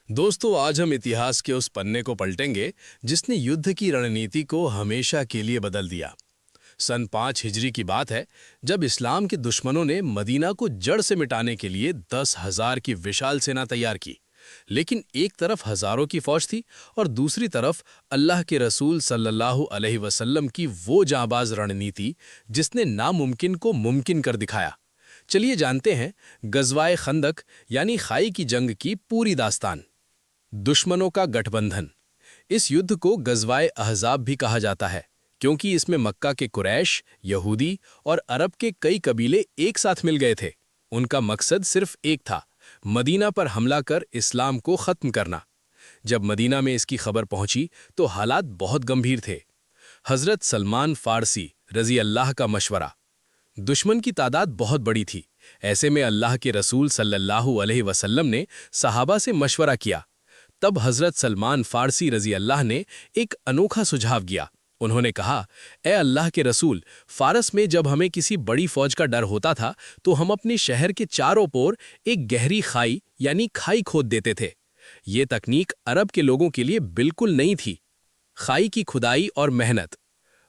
दोस्तों, आज हम इतिहास के उस पन्ने को पलटेंगे जिसने युद्ध की रणनीति को हमेशा के लिए बदल दिया। सन 5 हिजरी की बात है, जब इस्लाम के दुश्मनों ने मदीना को जड़ से मिटाने के लिए 10,000 की विशाल सेना तैयार की। लेकिन एक तरफ हजारों की फौज थी और दूसरी तरफ अल्लाह के रसूल सल्लल्लाहु अलैहि वसल्लम की वो जांबाज रणनीति जिसने नामुमकिन को मुमकिन कर दिखाया। चलिए जानते हैं गज़वाए खंदक यानी खाई की जंग की पूरी दास्तान। दुश्मनों का गठबंधन। इस युद्ध को गज़वाए अहज़ाब भी कहा जाता है, क्योंकि इसमें मक्का के कुरैश, यहूदी और अरब के कई कबीले एक साथ मिल गए थे। उनका मकसद सिर्फ एक था, मदीना पर हमला कर इस्लाम को ख़त्म करना। जब मदीना में इसकी खबर पहुंची तो हालात बहुत गंभीर थे। हज़रत सलमान फ़ारसी रज़ी अल्लाह का मशवरा। दुश्मन की तादाद बहुत बड़ी थी। ऐसे में अल्लाह के रसूल सल्लल्लाहु अलैहि वसल्लम ने सहाबा से मशवरा किया। तब हज़रत सलमान फ़ारसी रज़ी अल्लाह ने एक अनोखा सुझाव दिया। उन्होंने कहा, ए अल्लाह के रसूल, फ़ारस में जब हमें किसी बड़ी फ़ौज का डर होता था तो हम अपने शहर के चारों ओर एक गहरी खाई यानी खाई खोद देते थे। ये तकनीक अरब के लोगों के लिए बिल्कुल नई थी। खाई की खुदाई और मेहनत।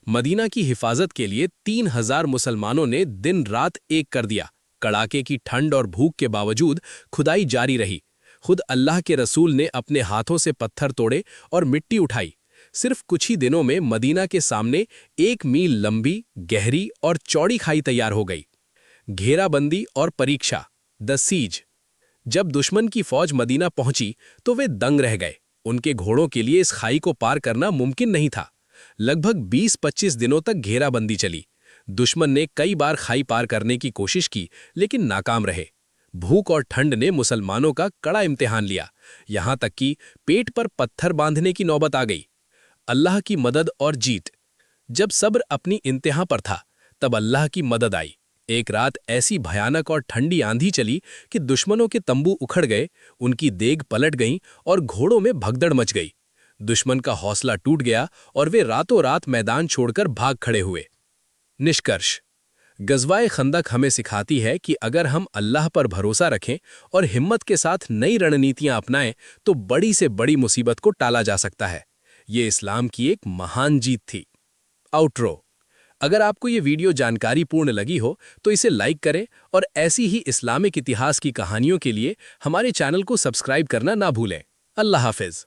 मदीना की हिफाजत के लिए 3,000 मुसलमानों ने दिन रात एक कर दिया। कड़ाके की ठंड और भूख के बावजूद खुदाई जारी रही। खुद अल्लाह के रसूल ने अपने हाथों से पत्थर तोड़े और मिट्टी उठाई। सिर्फ कुछ ही दिनों में मदीना के सामने 1 मील लंबी, गहरी और चौड़ी खाई तैयार हो गई। घेराबंदी और परीक्षा, द सीज। जब दुश्मन की फौज मदीना पहुंची तो वे दंग रह गए। उनके घोड़ों के लिए इस खाई को पार करना मुमकिन नहीं था। लगभग 20-25 दिनों तक घेराबंदी चली। दुश्मन ने कई बार खाई पार करने की कोशिश की, लेकिन नाकाम रहे। भूख और ठंड ने मुसलमानों का कड़ा इम्तिहान लिया, यहां तक कि पेट पर पत्थर बांधने की नौबत आ गई। अल्लाह की मदद और जीत। जब सब्र अपनी इंतहा पर था, तब अल्लाह की मदद आई। एक रात ऐसी भयानक और ठंडी आंधी चली कि दुश्मनों के तंबू उखड़ गए, उनकी देग पलट गईं और घोड़ों में भगदड़ मच गई। दुश्मन का हौसला टूट गया और वे रातों रात मैदान छोड़कर भाग खड़े हुए। निष्कर्ष। गज़वाए खंदक हमें सिखाती है कि अगर हम अल्लाह पर भरोसा रखें और हिम्मत के साथ नई रणनीतियां अपनाएं तो बड़ी से बड़ी मुसीबत को टाला जा सकता है। ये इस्लाम की एक महान जीत थी। आउटरो। अगर आपको ये वीडियो जानकारीपूर्ण लगी हो तो इसे लाइक करें और ऐसी ही इस्लामिक इतिहास की कहानियों के लिए हमारे चैनल को सब्सक्राइब करना ना भूलें। अल्लाह हाफ़िज़।